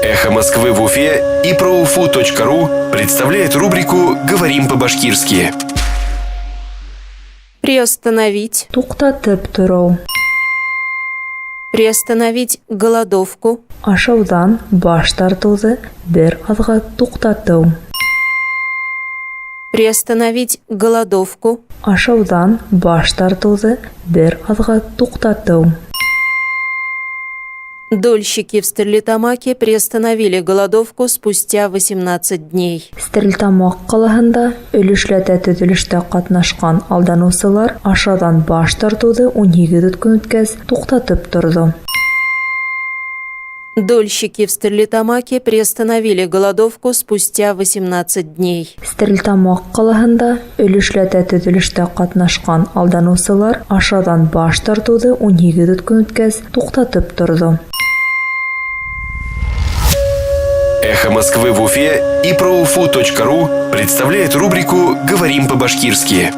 Эхо Москвы в Уфе и ProUFU.ру представляет рубрику «Говорим по-башкирски». Приостановить. Туктатып туру. Приостановить голодовку. Ашаудан баш тартуды бер азга туктату. Приостановить голодовку. Ашаудан баш тартуды бер азга туктату. Дольщики в Стерлитамаке приостановили голодовку спустя 18 дней. Стерлитамак калаһында өлешләтә төзелештә катнашкан алданучылар ашаудан баш тартуды 12 көн үткәч туктатып торды. Дольщики в Стерлитамаке приостановили голодовку спустя 18 дней. Стерлитамак калаһында өлешләтә төзелештә катнашкан алданучылар ашаудан баш тартуды 12 көн үткәч туктатып торды. Эхо Москвы в Уфе и ProUFU.ру представляет рубрику «Говорим по-башкирски».